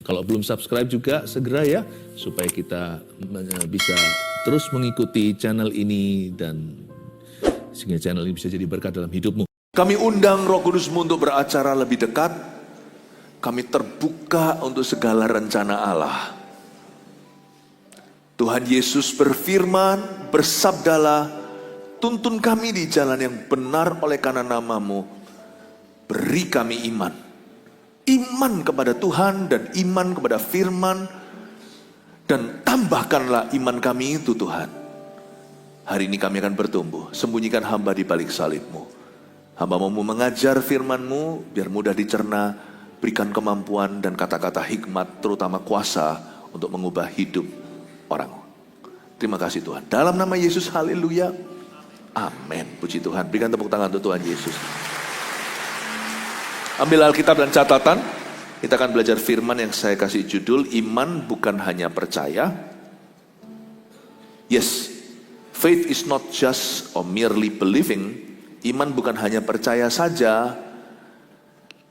Kalau belum subscribe juga segera ya, supaya kita bisa terus mengikuti channel ini dan sehingga channel ini bisa jadi berkat dalam hidupmu. Kami undang Roh Kudus-Mu untuk beracara lebih dekat. Kami terbuka untuk segala rencana Allah. Tuhan Yesus berfirman, bersabdalah, tuntun kami di jalan yang benar oleh karena nama-Mu. Beri kami iman. Iman kepada Tuhan dan iman kepada firman. Dan tambahkanlah iman kami itu Tuhan. Hari ini kami akan bertumbuh. Sembunyikan hamba di balik salib-Mu. Hamba mau mengajar firman-Mu biar mudah dicerna. Berikan kemampuan dan kata-kata hikmat terutama kuasa untuk mengubah hidup orang. Terima kasih Tuhan. Dalam nama Yesus, haleluya. Amin. Puji Tuhan. Berikan tepuk tangan untuk Tuhan Yesus. Ambil Alkitab dan catatan. Kita akan belajar firman yang saya kasih judul, iman bukan hanya percaya. Yes, faith is not just or merely believing. Iman bukan hanya percaya saja.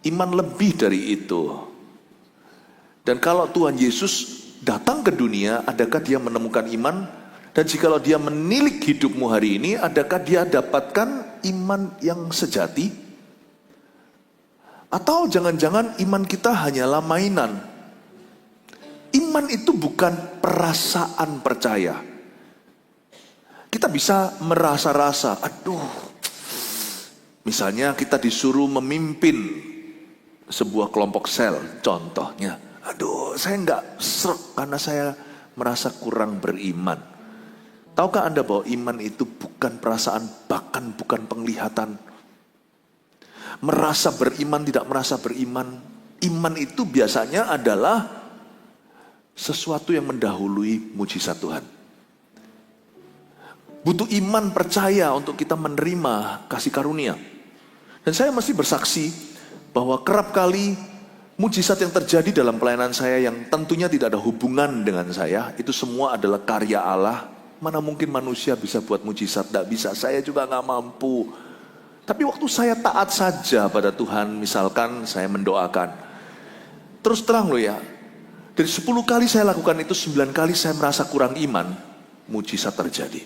Iman lebih dari itu. Dan kalau Tuhan Yesus datang ke dunia, adakah dia menemukan iman? Dan jikalau dia menilik hidupmu hari ini, adakah dia dapatkan iman yang sejati? Atau jangan-jangan iman kita hanyalah mainan? Iman itu bukan perasaan percaya. Kita bisa merasa-rasa, aduh, misalnya kita disuruh memimpin sebuah kelompok sel, contohnya, aduh, saya nggak srek karena saya merasa kurang beriman. Tahukah Anda bahwa iman itu bukan perasaan, bahkan bukan penglihatan? Merasa beriman, tidak merasa beriman. Iman itu biasanya adalah sesuatu yang mendahului mujizat Tuhan. Butuh iman percaya untuk kita menerima kasih karunia. Dan saya mesti bersaksi bahwa kerap kali mujizat yang terjadi dalam pelayanan saya yang tentunya tidak ada hubungan dengan saya, itu semua adalah karya Allah. Mana mungkin manusia bisa buat mujizat? Tidak bisa, saya juga nggak mampu. Tapi waktu saya taat saja pada Tuhan, misalkan saya mendoakan. Terus terang loh ya, dari 10 kali saya lakukan itu, 9 kali saya merasa kurang iman, mujizat terjadi.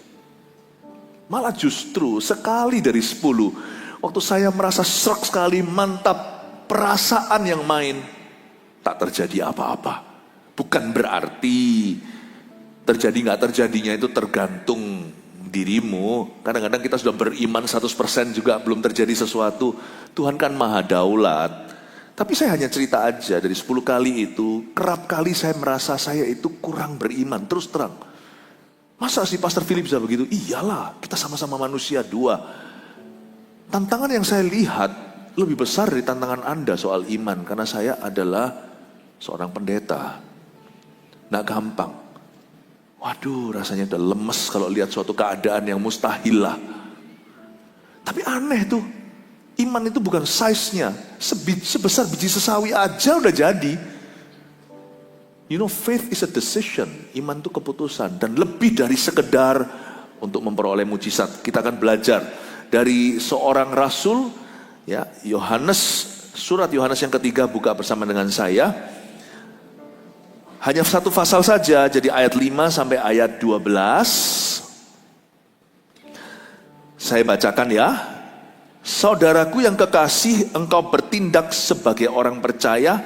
Malah justru sekali dari 10, waktu saya merasa serak sekali, mantap, perasaan yang main, tak terjadi apa-apa. Bukan berarti terjadi nggak terjadinya itu tergantung dirimu. Kadang-kadang kita sudah beriman 100% juga belum terjadi sesuatu. Tuhan kan maha daulat. Tapi saya hanya cerita aja, dari 10 kali itu, kerap kali saya merasa saya itu kurang beriman. Terus terang, masa sih Pastor Philip bisa begitu? Iyalah, kita sama-sama manusia dua. Tantangan yang saya lihat lebih besar dari tantangan Anda soal iman. Karena saya adalah seorang pendeta. Nggak gampang. Waduh, rasanya udah lemes kalau lihat suatu keadaan yang mustahil lah. Tapi aneh tuh, iman itu bukan size-nya. Sebesar biji sesawi aja udah jadi. You know, faith is a decision. Iman itu keputusan. Dan lebih dari sekedar untuk memperoleh mujizat. Kita akan belajar dari seorang rasul, ya, Yohanes, surat Yohanes yang ketiga, buka bersama dengan saya. Hanya satu pasal saja, jadi ayat 5 sampai ayat 12. Saya bacakan ya. Saudaraku yang kekasih, engkau bertindak sebagai orang percaya,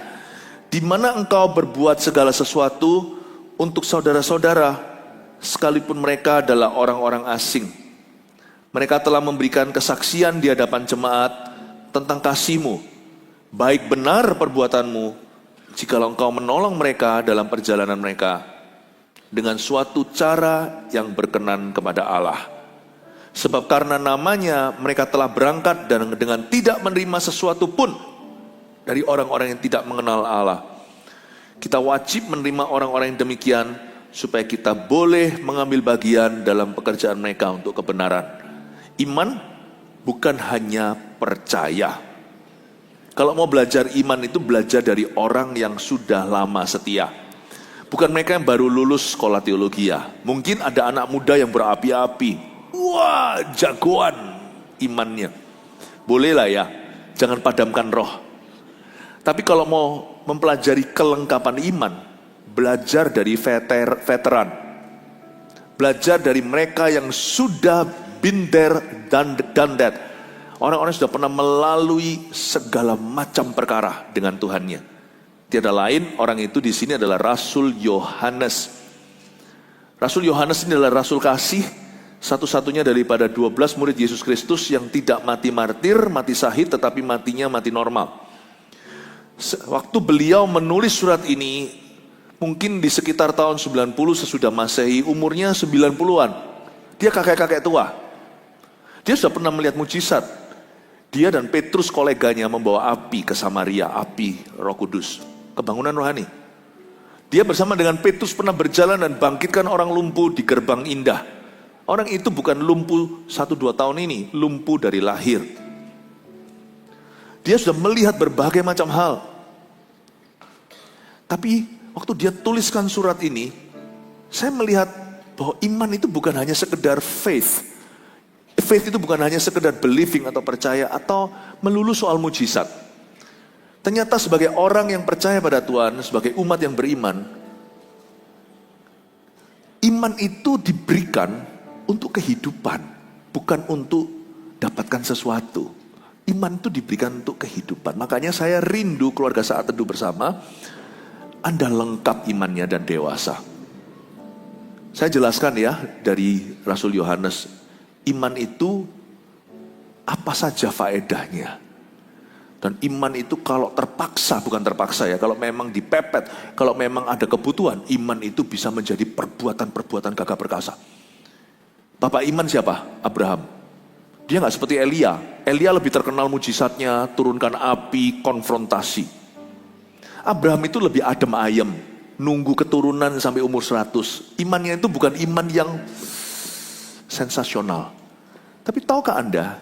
di mana engkau berbuat segala sesuatu untuk saudara-saudara, sekalipun mereka adalah orang-orang asing. Mereka telah memberikan kesaksian di hadapan jemaat tentang kasih-Mu. Baik benar perbuatanmu, jikalau engkau menolong mereka dalam perjalanan mereka dengan suatu cara yang berkenan kepada Allah. Sebab karena namanya mereka telah berangkat dan dengan tidak menerima sesuatu pun dari orang-orang yang tidak mengenal Allah. Kita wajib menerima orang-orang yang demikian supaya kita boleh mengambil bagian dalam pekerjaan mereka untuk kebenaran. Iman bukan hanya percaya. Kalau mau belajar iman itu belajar dari orang yang sudah lama setia. Bukan mereka yang baru lulus sekolah teologi ya. Mungkin ada anak muda yang berapi-api. Wah, jagoan imannya. Bolehlah ya, jangan padamkan roh. Tapi kalau mau mempelajari kelengkapan iman, belajar dari veteran, belajar dari mereka yang sudah been there, done that. Orang-orang sudah pernah melalui segala macam perkara dengan Tuhannya. Tiada lain, orang itu di sini adalah Rasul Yohanes. Rasul Yohanes ini adalah rasul kasih, satu-satunya daripada 12 murid Yesus Kristus yang tidak mati martir, mati syahid, tetapi matinya mati normal. Waktu beliau menulis surat ini, mungkin di sekitar tahun 90 sesudah Masehi, umurnya 90-an. Dia kakek-kakek tua. Dia sudah pernah melihat mujizat. Dia dan Petrus koleganya membawa api ke Samaria, api Roh Kudus, kebangunan rohani. Dia bersama dengan Petrus pernah berjalan dan bangkitkan orang lumpuh di Gerbang Indah. Orang itu bukan lumpuh 1-2 tahun ini, lumpuh dari lahir. Dia sudah melihat berbagai macam hal. Tapi waktu dia tuliskan surat ini, saya melihat bahwa iman itu bukan hanya sekedar faith. Faith itu bukan hanya sekedar believing atau percaya atau melulu soal mujizat. Ternyata sebagai orang yang percaya pada Tuhan, sebagai umat yang beriman, iman itu diberikan untuk kehidupan, bukan untuk dapatkan sesuatu. Iman itu diberikan untuk kehidupan. Makanya saya rindu keluarga Saat Teduh bersama, Anda lengkap imannya dan dewasa. Saya jelaskan ya dari Rasul Yohanes, iman itu apa saja faedahnya. Dan iman itu kalau terpaksa, bukan terpaksa ya, kalau memang dipepet, kalau memang ada kebutuhan, iman itu bisa menjadi perbuatan-perbuatan gagah perkasa. Bapak iman siapa? Abraham. Dia gak seperti Elia. Elia lebih terkenal mujizatnya, turunkan api, konfrontasi. Abraham itu lebih adem ayem, nunggu keturunan sampai umur 100. Imannya itu bukan iman yang sensasional. Tapi tahukah Anda,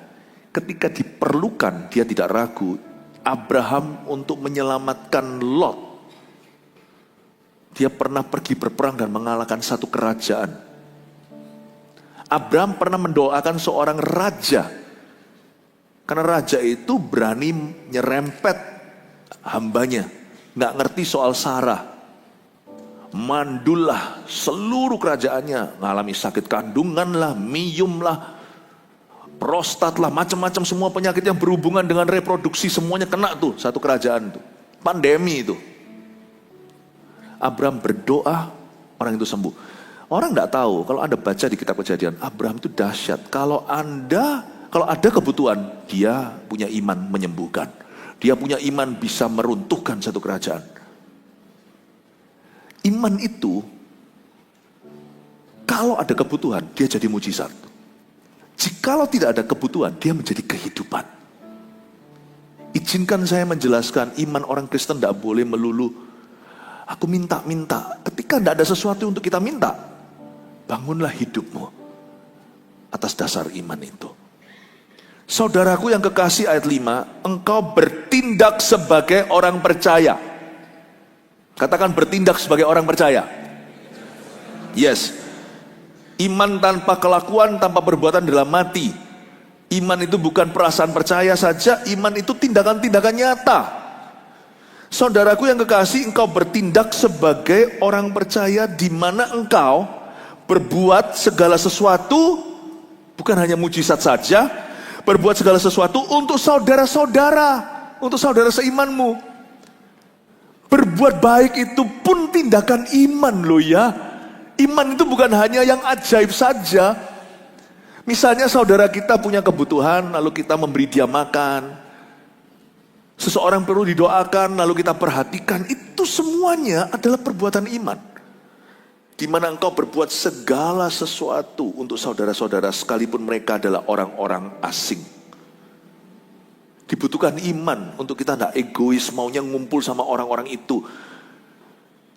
ketika diperlukan, dia tidak ragu. Abraham untuk menyelamatkan Lot. Dia pernah pergi berperang dan mengalahkan satu kerajaan. Abraham pernah mendoakan seorang raja. Karena raja itu berani nyerempet hambanya. Nggak ngerti soal Sarah. Mandullah seluruh kerajaannya. Ngalami sakit kandungan lah, mium lah, prostat lah, macam-macam semua penyakit yang berhubungan dengan reproduksi semuanya kena tuh satu kerajaan tuh. Pandemi itu. Abraham berdoa, orang itu sembuh. Orang nggak tahu, kalau Anda baca di kitab Kejadian, Abraham itu dahsyat. Kalau ada kebutuhan, dia punya iman menyembuhkan. Dia punya iman bisa meruntuhkan satu kerajaan. Iman itu, kalau ada kebutuhan, dia jadi mujizat. Jikalau tidak ada kebutuhan, dia menjadi kehidupan. Izinkan saya menjelaskan, iman orang Kristen tidak boleh melulu, aku minta-minta. Ketika tidak ada sesuatu untuk kita minta, bangunlah hidupmu atas dasar iman itu. Saudaraku yang kekasih, ayat 5, engkau bertindak sebagai orang percaya. Katakan bertindak sebagai orang percaya. Yes. Iman tanpa kelakuan, tanpa perbuatan adalah mati. Iman itu bukan perasaan percaya saja, iman itu tindakan-tindakan nyata. Saudaraku yang kekasih, engkau bertindak sebagai orang percaya di mana engkau berbuat segala sesuatu, bukan hanya mujizat saja, berbuat segala sesuatu untuk saudara-saudara, untuk saudara seimanmu. Berbuat baik itu pun tindakan iman loh ya. Iman itu bukan hanya yang ajaib saja. Misalnya saudara kita punya kebutuhan, lalu kita memberi dia makan. Seseorang perlu didoakan, lalu kita perhatikan. Itu semuanya adalah perbuatan iman. Di mana engkau berbuat segala sesuatu untuk saudara-saudara sekalipun mereka adalah orang-orang asing. Dibutuhkan iman untuk kita tidak egois, maunya ngumpul sama orang-orang itu.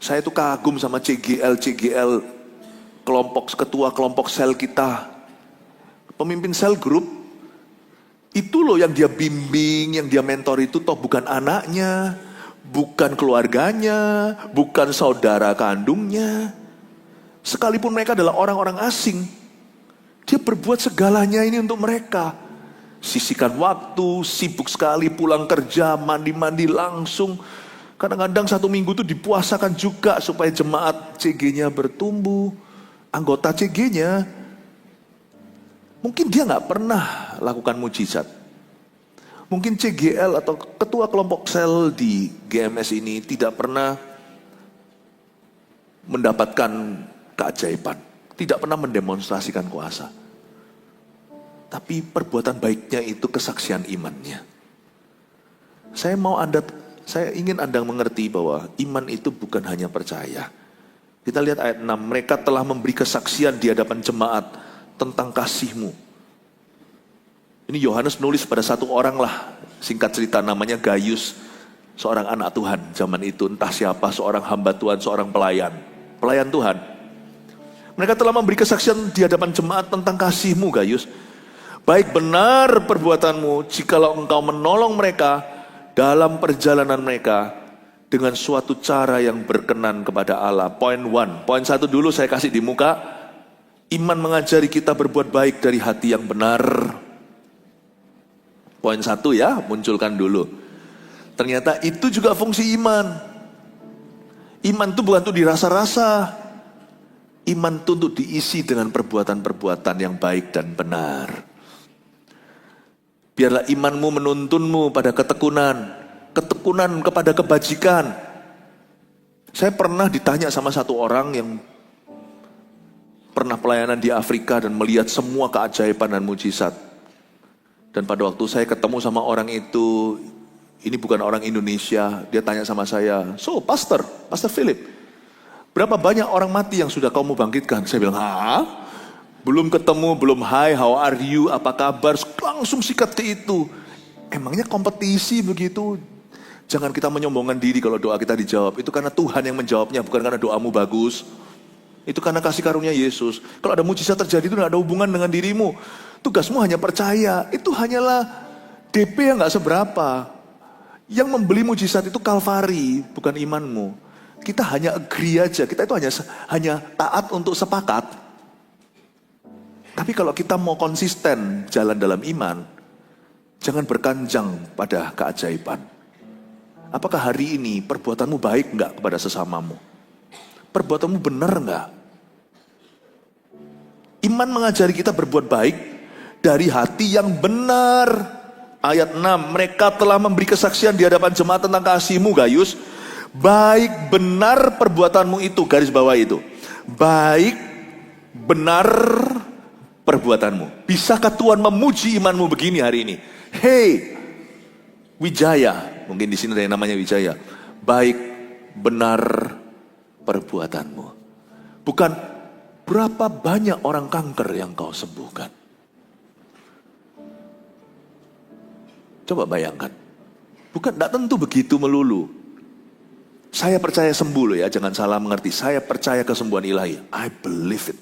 Saya itu kagum sama CGL, ketua kelompok sel kita. Pemimpin sel grup, itu loh yang dia bimbing, yang dia mentor itu toh bukan anaknya, bukan keluarganya, bukan saudara kandungnya. Sekalipun mereka adalah orang-orang asing, dia berbuat segalanya ini untuk mereka. Sisihkan waktu, sibuk sekali pulang kerja, mandi-mandi langsung. Kadang-kadang 1 minggu itu dipuasakan juga supaya jemaat CG-nya bertumbuh. Anggota CG-nya, mungkin dia nggak pernah lakukan mujizat. Mungkin CGL atau ketua kelompok sel di GMS ini tidak pernah mendapatkan keajaiban. Tidak pernah mendemonstrasikan kuasa. Tapi perbuatan baiknya itu kesaksian imannya. Saya ingin Anda mengerti bahwa iman itu bukan hanya percaya. Kita lihat ayat 6, mereka telah memberi kesaksian di hadapan jemaat tentang kasih-Mu. Ini Yohanes menulis pada satu orang lah, singkat cerita namanya Gaius, seorang anak Tuhan zaman itu, entah siapa, seorang hamba Tuhan, seorang pelayan Tuhan. Mereka telah memberi kesaksian di hadapan jemaat tentang kasih-Mu, Gaius. Baik benar perbuatanmu jikalau engkau menolong mereka dalam perjalanan mereka dengan suatu cara yang berkenan kepada Allah. Poin 1. Poin 1 dulu saya kasih di muka. Iman mengajari kita berbuat baik dari hati yang benar. Poin 1 ya, munculkan dulu. Ternyata itu juga fungsi iman. Iman itu bukan untuk dirasa-rasa. Iman itu untuk diisi dengan perbuatan-perbuatan yang baik dan benar. Biarlah imanmu menuntunmu pada ketekunan kepada kebajikan. Saya pernah ditanya sama satu orang yang pernah pelayanan di Afrika dan melihat semua keajaiban dan mujizat. Dan pada waktu saya ketemu sama orang itu, ini bukan orang Indonesia, dia tanya sama saya, "So, Pastor Philip, berapa banyak orang mati yang sudah kamu bangkitkan?" Saya bilang, belum ketemu, belum hi, how are you, apa kabar, langsung sikat ke itu. Emangnya kompetisi begitu? Jangan kita menyombongkan diri kalau doa kita dijawab. Itu karena Tuhan yang menjawabnya, bukan karena doamu bagus. Itu karena kasih karunia Yesus. Kalau ada mujizat terjadi itu tidak ada hubungan dengan dirimu. Tugasmu hanya percaya. Itu hanyalah DP yang gak seberapa. Yang membeli mujizat itu Kalvari, bukan imanmu. Kita hanya agree aja. Kita itu hanya taat untuk sepakat. Tapi kalau kita mau konsisten jalan dalam iman, jangan berkanjang pada keajaiban. Apakah hari ini perbuatanmu baik enggak kepada sesamamu? Perbuatanmu benar enggak? Iman mengajari kita berbuat baik dari hati yang benar. Ayat 6, mereka telah memberi kesaksian di hadapan jemaat tentang kasih-Mu, Gaius. Baik benar perbuatanmu itu, garis bawah itu. Baik benar perbuatanmu. Bisakah Tuhan memuji imanmu begini hari ini? Hey, Wijaya. Mungkin di sini ada yang namanya Wijaya. Baik benar perbuatanmu. Bukan berapa banyak orang kanker yang kau sembuhkan. Coba bayangkan. Bukan, tidak tentu begitu melulu. Saya percaya sembuh loh ya, jangan salah mengerti. Saya percaya kesembuhan ilahi. I believe it.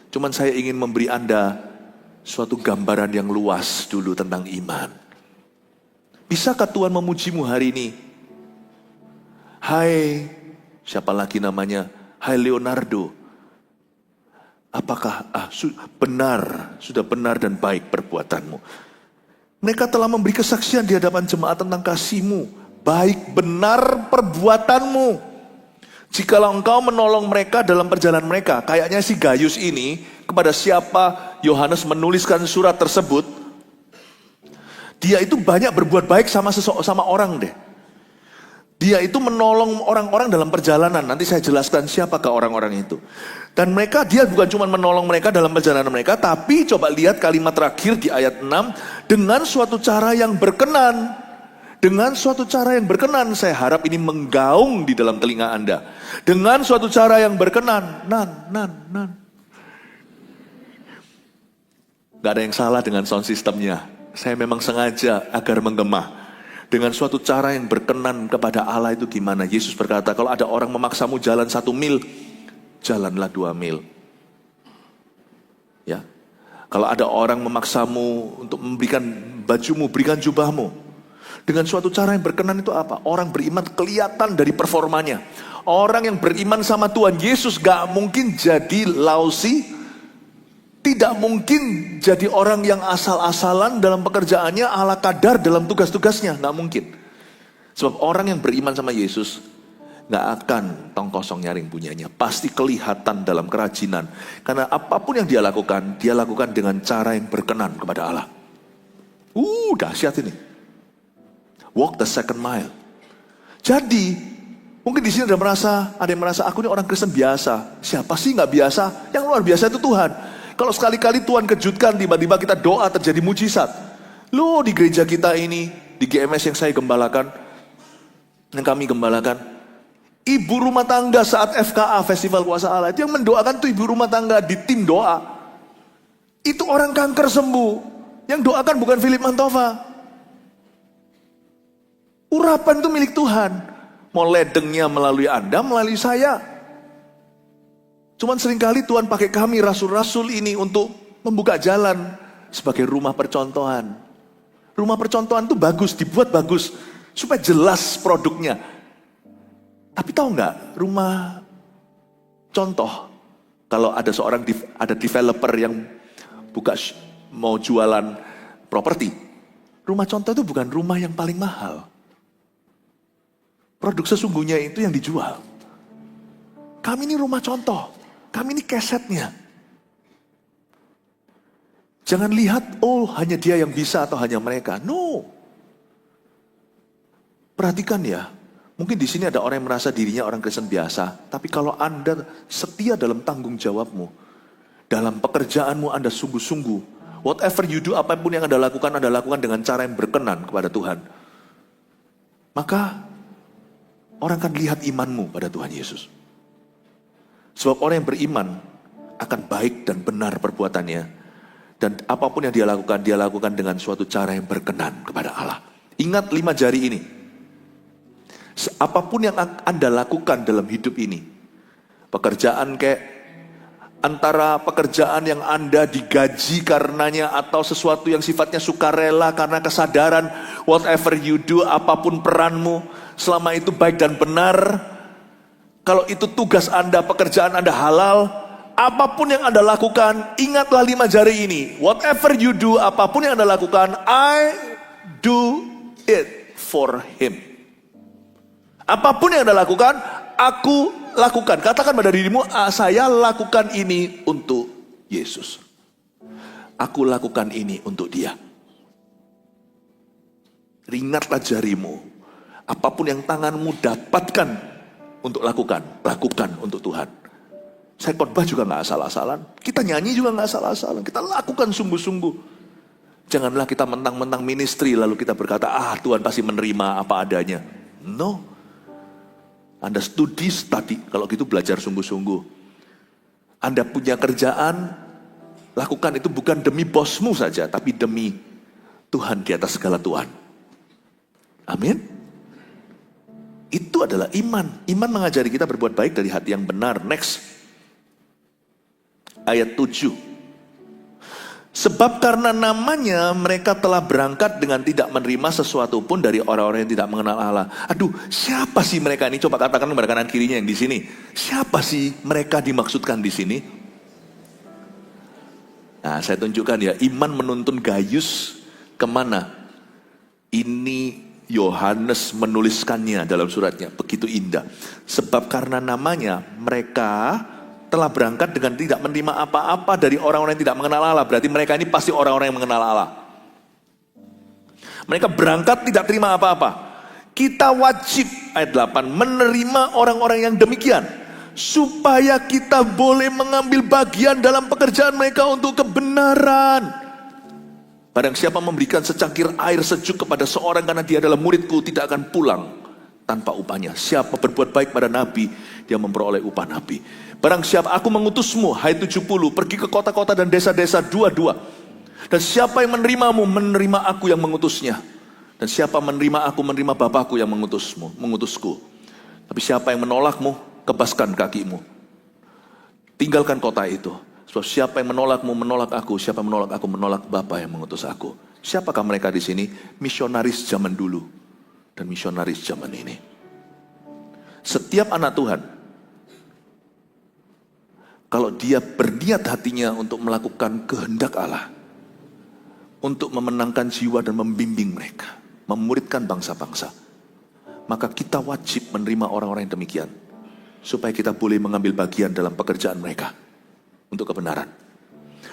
Cuman saya ingin memberi Anda suatu gambaran yang luas dulu tentang iman. Bisakah Tuhan memujimu hari ini? Hai, siapa lagi namanya? Hai Leonardo. Apakah sudah benar dan baik perbuatanmu? Mereka telah memberi kesaksian di hadapan jemaat tentang kasih-Mu. Baik benar perbuatanmu. Jikalau engkau menolong mereka dalam perjalanan mereka. Kayaknya si Gaius ini, kepada siapa Yohanes menuliskan surat tersebut, dia itu banyak berbuat baik sama orang deh. Dia itu menolong orang-orang dalam perjalanan. Nanti saya jelaskan siapakah orang-orang itu. Dan dia bukan cuma menolong mereka dalam perjalanan mereka, tapi coba lihat kalimat terakhir di ayat 6, dengan suatu cara yang berkenan. Dengan suatu cara yang berkenan, saya harap ini menggaung di dalam telinga Anda. Dengan suatu cara yang berkenan. Gak ada yang salah dengan sound systemnya. Saya memang sengaja agar menggema. Dengan suatu cara yang berkenan kepada Allah itu gimana? Yesus berkata, kalau ada orang memaksamu jalan 1 mil, jalanlah 2 mil. Ya, kalau ada orang memaksamu untuk memberikan bajumu, berikan jubahmu. Dengan suatu cara yang berkenan itu apa? Orang beriman kelihatan dari performanya. Orang yang beriman sama Tuhan Yesus gak mungkin jadi lousy. Tidak mungkin jadi orang yang asal-asalan dalam pekerjaannya, ala kadar dalam tugas-tugasnya. Nggak mungkin. Sebab orang yang beriman sama Yesus gak akan tong kosong nyaring punyanya. Pasti kelihatan dalam kerajinan. Karena apapun yang dia lakukan dengan cara yang berkenan kepada Allah. Dahsyat ini. Walk the second mile. Jadi, mungkin di sini ada yang merasa aku ini orang Kristen biasa. Siapa sih gak biasa? Yang luar biasa itu Tuhan. Kalau sekali-kali Tuhan kejutkan, tiba-tiba kita doa terjadi mujizat. Loh, di gereja kita ini, di GMS yang saya gembalakan, yang kami gembalakan, ibu rumah tangga saat FKA, Festival Kuasa Allah, itu yang mendoakan tuh ibu rumah tangga di tim doa. Itu orang kanker sembuh. Yang doakan bukan Philip Mantova. Urapan itu milik Tuhan. Mau ledengnya melalui Anda, melalui saya. Cuman seringkali Tuhan pakai kami rasul-rasul ini untuk membuka jalan sebagai rumah percontohan. Rumah percontohan itu bagus, dibuat bagus supaya jelas produknya. Tapi tahu nggak, rumah contoh, kalau ada ada developer yang mau jualan properti, rumah contoh itu bukan rumah yang paling mahal. Produk sesungguhnya itu yang dijual. Kami ini rumah contoh, kami ini kesetnya. Jangan lihat, hanya dia yang bisa atau hanya mereka. No. Perhatikan ya, mungkin di sini ada orang yang merasa dirinya orang Kristen biasa, tapi kalau Anda setia dalam tanggung jawabmu, dalam pekerjaanmu Anda sungguh-sungguh, whatever you do, apapun yang Anda lakukan dengan cara yang berkenan kepada Tuhan. Maka orang akan lihat imanmu pada Tuhan Yesus. Sebab orang yang beriman akan baik dan benar perbuatannya. Dan apapun yang dia lakukan dengan suatu cara yang berkenan kepada Allah. Ingat 5 jari ini. Apapun yang Anda lakukan dalam hidup ini, pekerjaan antara pekerjaan yang Anda digaji karenanya atau sesuatu yang sifatnya sukarela karena kesadaran, whatever you do, apapun peranmu, selama itu baik dan benar, kalau itu tugas Anda, pekerjaan Anda halal, apapun yang Anda lakukan, ingatlah 5 jari ini. Whatever you do, apapun yang Anda lakukan, I do it for Him. Apapun yang Anda lakukan, aku lakukan. Katakan pada dirimu, saya lakukan ini untuk Yesus. Aku lakukan ini untuk Dia. Ringatlah jarimu. Apapun yang tanganmu dapatkan untuk lakukan untuk Tuhan. Saya khotbah juga gak asal-asalan. Kita nyanyi juga gak asal-asalan. Kita lakukan sungguh-sungguh. Janganlah kita mentang-mentang ministry lalu kita berkata, Tuhan pasti menerima apa adanya. No. Anda study, kalau gitu belajar sungguh-sungguh. Anda punya kerjaan, lakukan itu bukan demi bosmu saja, tapi demi Tuhan di atas segala Tuhan. Amin. Itu adalah iman. Iman mengajari kita berbuat baik dari hati yang benar. Next. Ayat 7. Sebab karena namanya mereka telah berangkat dengan tidak menerima sesuatu pun dari orang-orang yang tidak mengenal Allah. Aduh, siapa sih mereka ini? Coba katakan kepada kanan kirinya yang di sini. Siapa sih mereka dimaksudkan di sini? Nah, saya tunjukkan ya, iman menuntun Gaius kemana? Ini Yohanes menuliskannya dalam suratnya, begitu indah. Sebab karena namanya mereka telah berangkat dengan tidak menerima apa-apa dari orang-orang yang tidak mengenal Allah. Berarti mereka ini pasti orang-orang yang mengenal Allah. Mereka berangkat tidak terima apa-apa. Kita wajib, ayat 8, menerima orang-orang yang demikian. Supaya kita boleh mengambil bagian dalam pekerjaan mereka untuk kebenaran. Barang siapa memberikan secangkir air sejuk kepada seorang karena dia adalah muridku, tidak akan pulang tanpa upahnya. Siapa berbuat baik pada nabi, dia memperoleh upah nabi. Barang siapa aku mengutusmu, hai 70, pergi ke kota-kota dan desa-desa 22. Dan siapa yang menerimamu, menerima aku yang mengutusnya. Dan siapa menerima aku, menerima Bapakku yang mengutusku. Tapi siapa yang menolakmu, kebaskan kakimu. Tinggalkan kota itu. Sebab siapa yang menolakmu, menolak aku. Siapa yang menolak aku, menolak Bapa yang mengutus aku. Siapakah mereka di sini? Misionaris zaman dulu dan misionaris zaman ini. Setiap anak Tuhan, kalau dia berniat hatinya untuk melakukan kehendak Allah, untuk memenangkan jiwa dan membimbing mereka, memuridkan bangsa-bangsa, maka kita wajib menerima orang-orang yang demikian. Supaya kita boleh mengambil bagian dalam pekerjaan mereka untuk kebenaran.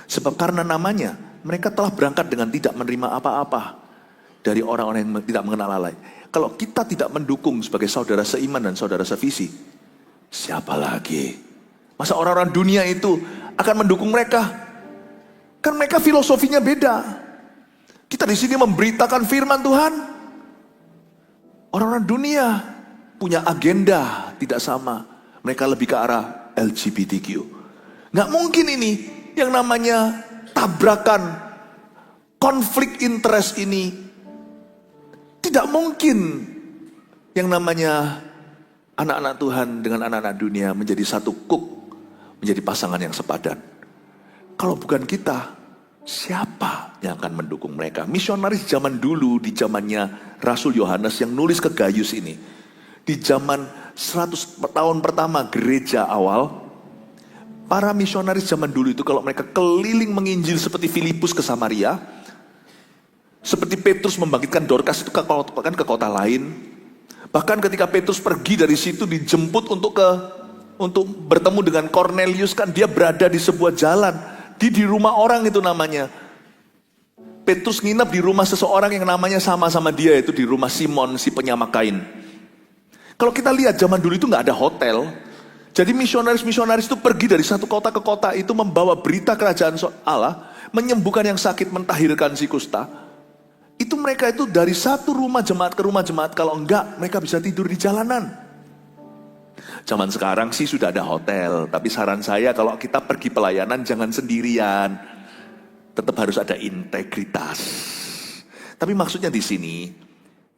Sebab karena namanya, mereka telah berangkat dengan tidak menerima apa-apa dari orang-orang yang tidak mengenal Allah. Kalau kita tidak mendukung sebagai saudara seiman dan saudara sevisi, siapa lagi? Masa orang-orang dunia itu akan mendukung mereka? Kan mereka filosofinya beda. Kita di sini memberitakan firman Tuhan. Orang-orang dunia punya agenda tidak sama. Mereka lebih ke arah LGBTQ. Nggak mungkin ini yang namanya tabrakan, konflik interest ini. Tidak mungkin yang namanya anak-anak Tuhan dengan anak-anak dunia menjadi satu kuk, menjadi pasangan yang sepadan. Kalau bukan kita, siapa yang akan mendukung mereka? Misionaris zaman dulu, di zamannya Rasul Yohanes yang nulis ke Gaius ini. Di zaman 100 tahun pertama gereja awal, para misionaris zaman dulu itu kalau mereka keliling menginjil seperti Filipus ke Samaria, seperti Petrus membangkitkan Dorcas itu ke kota lain. Bahkan ketika Petrus pergi dari situ dijemput untuk bertemu dengan Cornelius, kan dia berada di sebuah jalan. Di rumah orang itu namanya. Petrus nginep di rumah seseorang yang namanya sama-sama dia, itu di rumah Simon si penyamak kain. Kalau kita lihat zaman dulu itu nggak ada hotel. Jadi misionaris-misionaris itu pergi dari satu kota ke kota itu membawa berita kerajaan Allah, menyembuhkan yang sakit, mentahirkan si kusta. Itu mereka itu dari satu rumah jemaat ke rumah jemaat, kalau enggak mereka bisa tidur di jalanan. Zaman sekarang sih sudah ada hotel, tapi saran saya kalau kita pergi pelayanan jangan sendirian. Tetap harus ada integritas. Tapi maksudnya di sini,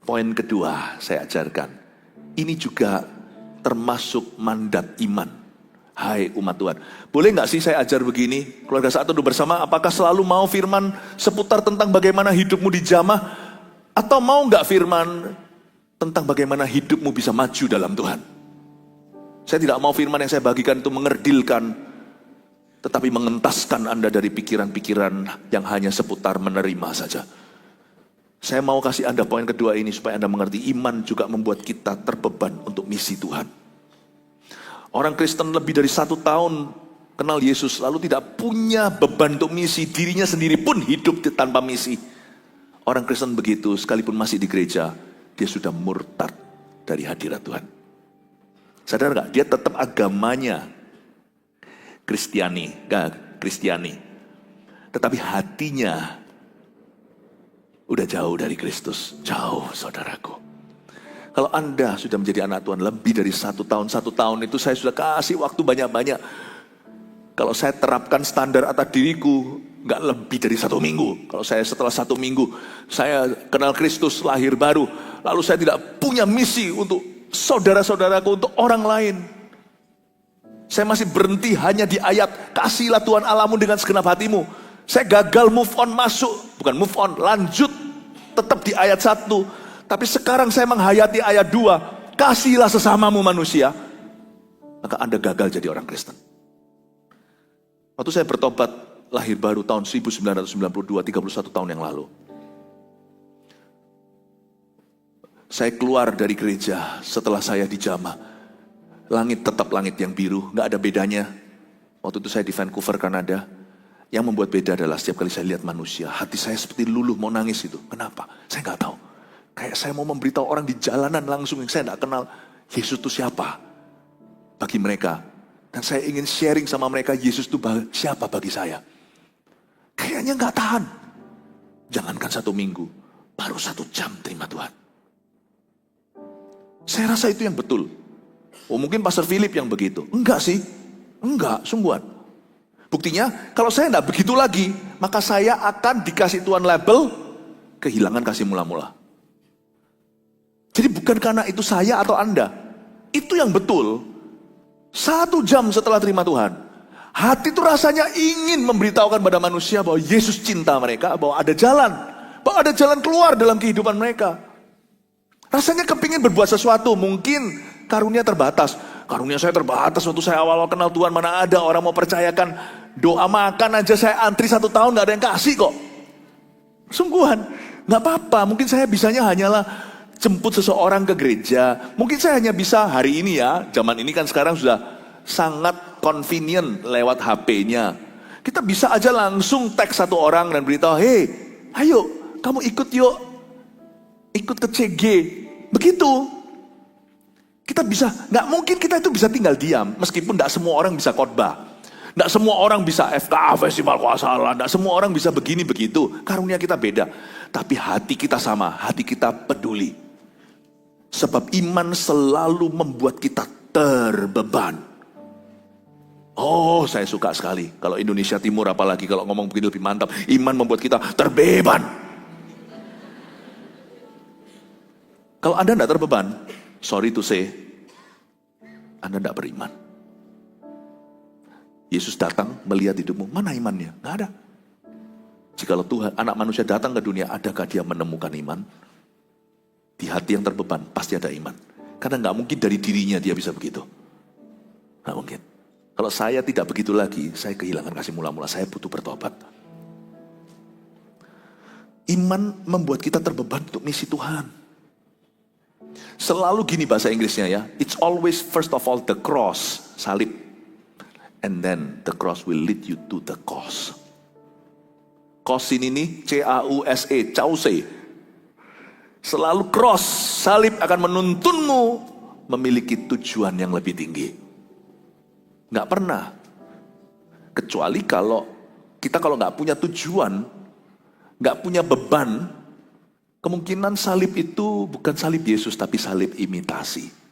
poin kedua saya ajarkan. Ini juga termasuk mandat iman. Hai umat Tuhan, boleh nggak sih saya ajar begini? Keluarga Saat Teduh Bersama, apakah selalu mau firman seputar tentang bagaimana hidupmu dijamah? Atau mau nggak firman tentang bagaimana hidupmu bisa maju dalam Tuhan? Saya tidak mau firman yang saya bagikan itu mengerdilkan, tetapi mengentaskan Anda dari pikiran-pikiran yang hanya seputar menerima saja. Saya mau kasih Anda poin kedua ini supaya Anda mengerti, iman juga membuat kita terbeban untuk misi Tuhan. Orang Kristen lebih dari 1 tahun kenal Yesus, lalu tidak punya beban untuk misi, dirinya sendiri pun hidup tanpa misi. Orang Kristen begitu, sekalipun masih di gereja, dia sudah murtad dari hadirat Tuhan. Sadar gak? Dia tetap agamanya Kristiani. Tetapi hatinya udah jauh dari Kristus. Jauh, saudaraku. Kalau Anda sudah menjadi anak Tuhan lebih dari 1 tahun, 1 tahun itu saya sudah kasih waktu banyak-banyak. Kalau saya terapkan standar atas diriku, gak lebih dari 1 minggu. Kalau saya setelah 1 minggu, saya kenal Kristus, lahir baru. Lalu saya tidak punya misi untuk saudara-saudaraku, untuk orang lain. Saya masih berhenti hanya di ayat, kasihilah Tuhan Allahmu dengan segenap hatimu. Saya gagal move on lanjut. Tetap di ayat 1. Tapi sekarang saya menghayati ayat 2. Kasihilah sesamamu manusia. Maka Anda gagal jadi orang Kristen. Waktu saya bertobat lahir baru tahun 1992, 31 tahun yang lalu. Saya keluar dari gereja setelah saya dijamah. Langit tetap langit yang biru, gak ada bedanya. Waktu itu saya di Vancouver, Kanada. Yang membuat beda adalah setiap kali saya lihat manusia, hati saya seperti luluh mau nangis itu. Kenapa? Saya gak tahu. Kayak saya mau memberitahu orang di jalanan langsung yang saya gak kenal, Yesus itu siapa bagi mereka. Dan saya ingin sharing sama mereka, Yesus itu siapa bagi saya. Kayaknya gak tahan. Jangankan 1 minggu, baru 1 jam terima Tuhan. Saya rasa itu yang betul. Oh mungkin Pastor Philip yang begitu. Enggak sih. Enggak, sungguhan. Buktinya kalau saya enggak begitu lagi, maka saya akan dikasih Tuhan label kehilangan kasih mula-mula. Jadi bukan karena itu saya atau Anda. Itu yang betul. 1 jam setelah terima Tuhan, hati itu rasanya ingin memberitahukan pada manusia bahwa Yesus cinta mereka, bahwa ada jalan keluar dalam kehidupan mereka. Rasanya kepingin berbuat sesuatu, mungkin karunia terbatas. Karunia saya terbatas waktu saya awal-awal kenal Tuhan, mana ada orang mau percayakan doa makan aja saya antri 1 tahun gak ada yang kasih kok. Sungguhan, gak apa-apa, mungkin saya bisanya hanyalah jemput seseorang ke gereja. Mungkin saya hanya bisa hari ini ya, zaman ini kan sekarang sudah sangat convenient lewat HP-nya. Kita bisa aja langsung teks satu orang dan beritahu, "Hei, ayo kamu ikut yuk, ikut ke CG." Begitu. Kita bisa, nggak mungkin kita itu bisa tinggal diam, meskipun nggak semua orang bisa khotbah. Nggak semua orang bisa FKA, Festival Kuasa Allah. Nggak semua orang bisa begini begitu. Karunia kita beda. Tapi hati kita sama, hati kita peduli. Sebab iman selalu membuat kita terbeban. Oh, saya suka sekali. Kalau Indonesia Timur apalagi kalau ngomong begini lebih mantap. Iman membuat kita terbeban. Kalau Anda tidak terbeban, sorry to say, Anda tidak beriman. Yesus datang melihat hidupmu, mana imannya? Nggak ada. Jikalau Tuhan, anak manusia datang ke dunia, adakah dia menemukan iman? Di hati yang terbeban, pasti ada iman. Karena nggak mungkin dari dirinya dia bisa begitu. Nggak mungkin. Kalau saya tidak begitu lagi, saya kehilangan kasih mula-mula, saya butuh bertobat. Iman membuat kita terbeban untuk misi Tuhan. Selalu gini bahasa Inggrisnya ya, it's always first of all the cross, salib. And then the cross will lead you to the cause. Cause ini nih, C-A-U-S-E, cause. Selalu cross, salib akan menuntunmu memiliki tujuan yang lebih tinggi. Nggak pernah. Kecuali kalau kita nggak punya tujuan, nggak punya beban, kemungkinan salib itu bukan salib Yesus, tapi salib imitasi.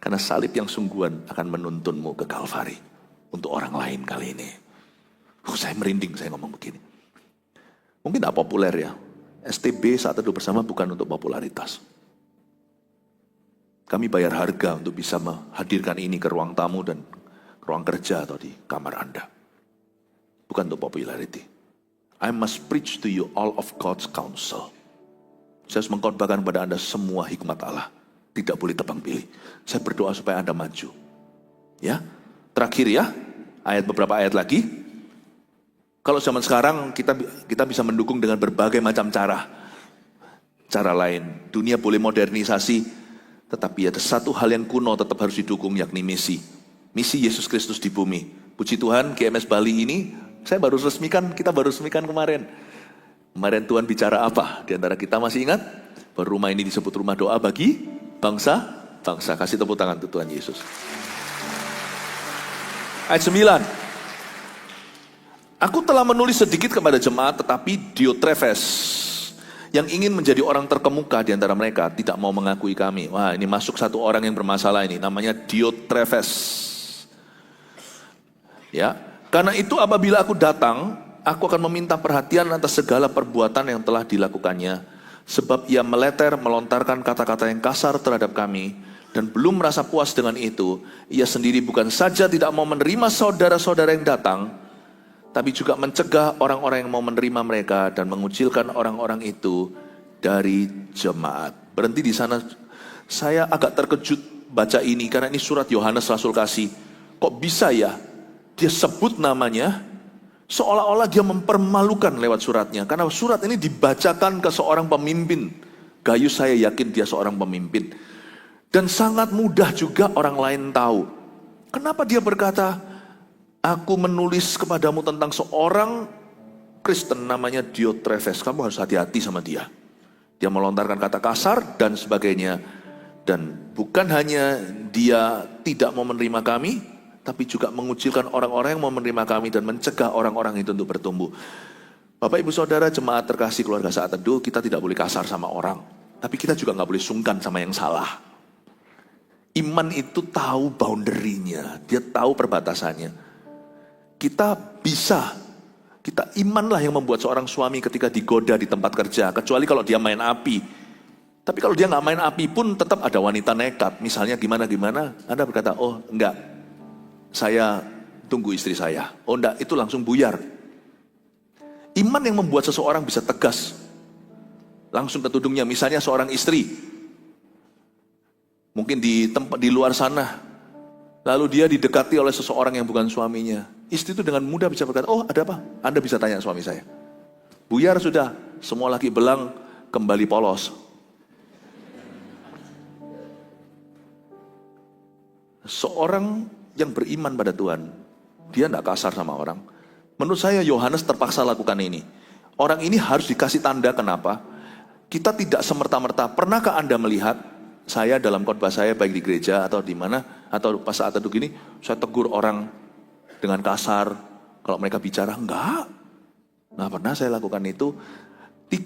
Karena salib yang sungguhan akan menuntunmu ke Kalvari. Untuk orang lain kali ini. Saya merinding saya ngomong begini. Mungkin tidak populer ya. STB saat teduh bersama bukan untuk popularitas. Kami bayar harga untuk bisa menghadirkan ini ke ruang tamu dan ruang kerja atau di kamar Anda. Bukan untuk popularity. I must preach to you all of God's counsel. Saya harus mengkhotbahkan kepada Anda semua hikmat Allah. Tidak boleh tebang pilih. Saya berdoa supaya Anda maju. Ya, terakhir ya, beberapa ayat lagi. Kalau zaman sekarang kita bisa mendukung dengan berbagai macam cara. Cara lain, dunia boleh modernisasi, tetapi ada satu hal yang kuno tetap harus didukung, yakni misi. Misi Yesus Kristus di bumi. Puji Tuhan, GMS Bali ini kita baru resmikan kemarin. Kemarin Tuhan bicara apa? Di antara kita masih ingat? Bahwa rumah ini disebut rumah doa bagi bangsa. Kasih tepuk tangan untuk Tuhan Yesus. Ayat 9. Aku telah menulis sedikit kepada jemaat, tetapi Diotrefes yang ingin menjadi orang terkemuka di antara mereka tidak mau mengakui kami. Wah, ini masuk satu orang yang bermasalah ini, namanya Diotrefes. Ya, karena itu apabila aku datang, aku akan meminta perhatian atas segala perbuatan yang telah dilakukannya. Sebab ia melontarkan kata-kata yang kasar terhadap kami, dan belum merasa puas dengan itu. Ia sendiri bukan saja tidak mau menerima saudara-saudara yang datang, tapi juga mencegah orang-orang yang mau menerima mereka dan mengucilkan orang-orang itu dari jemaat. Berhenti di sana, saya agak terkejut baca ini, karena ini surat Yohanes Rasul Kasih. Kok bisa ya, dia sebut namanya, seolah-olah dia mempermalukan lewat suratnya. Karena surat ini dibacakan ke seorang pemimpin. Gayus saya yakin dia seorang pemimpin. Dan sangat mudah juga orang lain tahu. Kenapa dia berkata, aku menulis kepadamu tentang seorang Kristen namanya Diotrefes. Kamu harus hati-hati sama dia. Dia melontarkan kata kasar dan sebagainya. Dan bukan hanya dia tidak mau menerima kami, tapi juga mengucilkan orang-orang yang mau menerima kami dan mencegah orang-orang itu untuk bertumbuh. Bapak, Ibu, Saudara, jemaat terkasih keluarga saat teduh, kita tidak boleh kasar sama orang. Tapi kita juga gak boleh sungkan sama yang salah. Iman itu tahu boundary-nya, dia tahu perbatasannya. Kita imanlah yang membuat seorang suami ketika digoda di tempat kerja, kecuali kalau dia main api. Tapi kalau dia gak main api pun tetap ada wanita nekat. Misalnya gimana, Anda berkata, oh enggak, saya tunggu istri saya. Oh enggak, itu langsung buyar. Iman yang membuat seseorang bisa tegas. Langsung ke tudungnya. Misalnya seorang istri. Mungkin di luar sana. Lalu dia didekati oleh seseorang yang bukan suaminya. Istri itu dengan mudah bisa berkata, oh ada apa? Anda bisa tanya suami saya. Buyar sudah. Semua laki belang kembali polos. Seorang yang beriman pada Tuhan, dia tidak kasar sama orang. Menurut saya Yohanes terpaksa lakukan ini. Orang ini harus dikasih tanda. Kenapa? Kita tidak semerta-merta. Pernahkah Anda melihat saya dalam khotbah saya, baik di gereja atau di mana, atau pas saat teduh gini, saya tegur orang dengan kasar kalau mereka bicara? Enggak. Nah, pernah saya lakukan itu. 30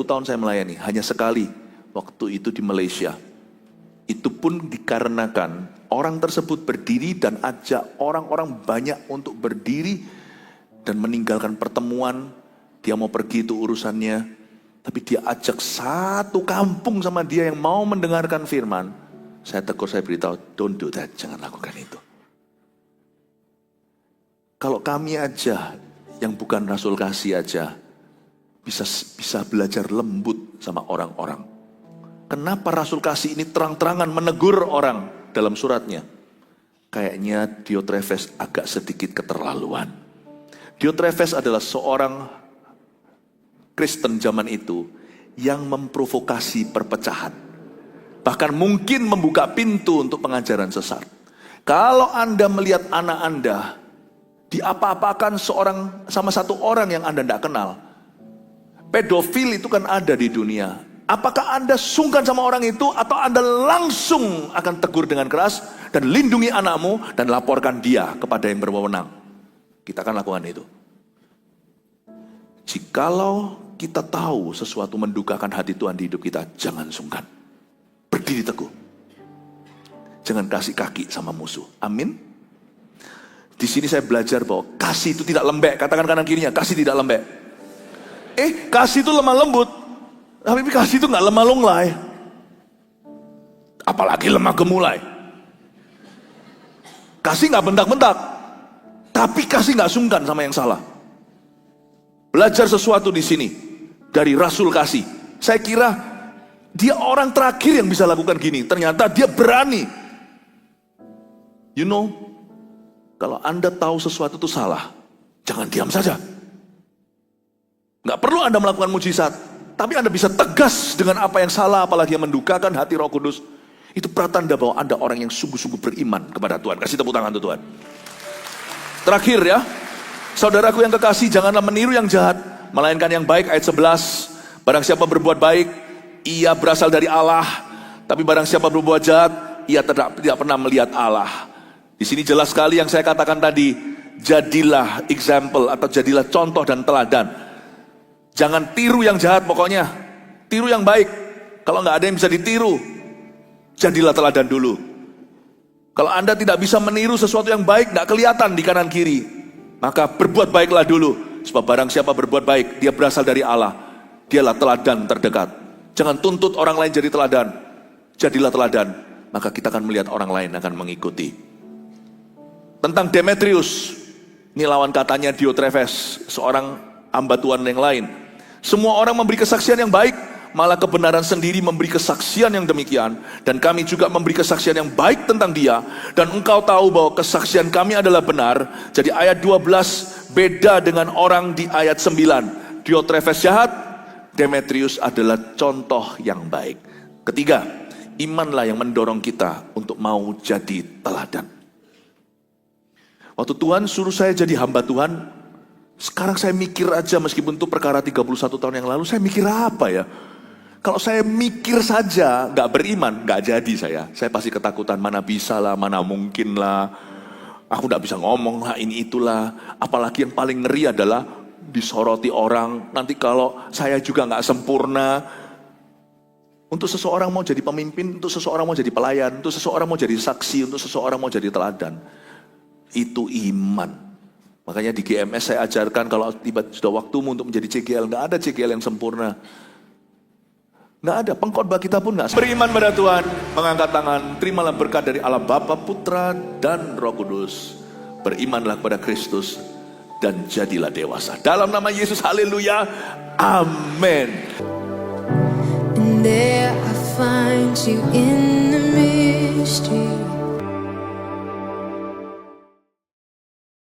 tahun saya melayani, hanya sekali waktu itu di Malaysia. Itu pun dikarenakan orang tersebut berdiri dan ajak orang-orang banyak untuk berdiri dan meninggalkan pertemuan. Dia mau pergi, itu urusannya, tapi dia ajak satu kampung sama dia yang mau mendengarkan firman. Saya tegur, saya beritahu, don't do that, jangan lakukan itu. Kalau kami aja yang bukan rasul kasih aja bisa belajar lembut sama orang-orang. Kenapa rasul kasih ini terang-terangan menegur orang dalam suratnya? Kayaknya Diotrefes agak sedikit keterlaluan. Diotrefes adalah seorang Kristen zaman itu yang memprovokasi perpecahan. Bahkan mungkin membuka pintu untuk pengajaran sesat. Kalau Anda melihat anak Anda diapa-apakan sama satu orang yang Anda tidak kenal, pedofil itu kan ada di dunia. Apakah Anda sungkan sama orang itu, atau Anda langsung akan tegur dengan keras dan lindungi anakmu dan laporkan dia kepada yang berwenang? Kita akan lakukan itu. Jikalau kita tahu sesuatu mendukakan hati Tuhan di hidup kita, jangan sungkan. Berdiri teguh. Jangan kasih kaki sama musuh. Amin. Di sini saya belajar bahwa kasih itu tidak lembek. Katakan kanan kirinya, kasih tidak lembek. Kasih itu lemah lembut. Tapi kasih itu gak lemah lunglai. Apalagi lemah gemulai. Kasih gak bentak-bentak. Tapi kasih gak sungkan sama yang salah. Belajar sesuatu di sini dari rasul kasih. Saya kira dia orang terakhir yang bisa lakukan gini. Ternyata dia berani. You know, kalau Anda tahu sesuatu itu salah, jangan diam saja. Gak perlu Anda melakukan mujizat, tapi Anda bisa tegas dengan apa yang salah, apalagi yang mendukakan hati Roh Kudus. Itu pratanda bahwa Anda orang yang sungguh-sungguh beriman kepada Tuhan. Kasih tepuk tangan untuk Tuhan. Terakhir ya, saudaraku yang kekasih, janganlah meniru yang jahat, melainkan yang baik. Ayat 11, barang siapa berbuat baik, ia berasal dari Allah. Tapi barang siapa berbuat jahat, ia tidak pernah melihat Allah. Di sini jelas sekali yang saya katakan tadi, jadilah example atau jadilah contoh dan teladan. Jangan tiru yang jahat pokoknya, tiru yang baik. Kalau nggak ada yang bisa ditiru, jadilah teladan dulu. Kalau Anda tidak bisa meniru sesuatu yang baik, nggak kelihatan di kanan kiri, maka berbuat baiklah dulu. Sebab barang siapa berbuat baik, dia berasal dari Allah. Dialah teladan terdekat. Jangan tuntut orang lain jadi teladan. Jadilah teladan, maka kita akan melihat orang lain akan mengikuti. Tentang Demetrius, ini lawan katanya Diotrefes, seorang hamba Tuhan yang lain. Semua orang memberi kesaksian yang baik, malah kebenaran sendiri memberi kesaksian yang demikian. Dan kami juga memberi kesaksian yang baik tentang dia. Dan engkau tahu bahwa kesaksian kami adalah benar. Jadi ayat 12 beda dengan orang di ayat 9. Diotrefes jahat, Demetrius adalah contoh yang baik. Ketiga, imanlah yang mendorong kita untuk mau jadi teladan. Waktu Tuhan suruh saya jadi hamba Tuhan, sekarang saya mikir aja, meskipun itu perkara 31 tahun yang lalu, saya mikir apa ya? Kalau saya mikir saja, gak beriman, gak jadi saya. Saya pasti ketakutan, mana bisa lah, mana mungkin lah. Aku gak bisa ngomong lah, ini itulah. Apalagi yang paling ngeri adalah disoroti orang. Nanti kalau saya juga gak sempurna. Untuk seseorang mau jadi pemimpin, untuk seseorang mau jadi pelayan, untuk seseorang mau jadi saksi, untuk seseorang mau jadi teladan. Itu iman. Makanya di GMS saya ajarkan, kalau tiba sudah waktumu untuk menjadi CGL, nggak ada CGL yang sempurna, nggak ada. Pengkhotbah kita pun nggak. Beriman pada Tuhan, mengangkat tangan, terimalah berkat dari Allah Bapa, Putra dan Roh Kudus. Berimanlah kepada Kristus dan jadilah dewasa. Dalam nama Yesus, haleluya, amin. And there I find you in the mystery.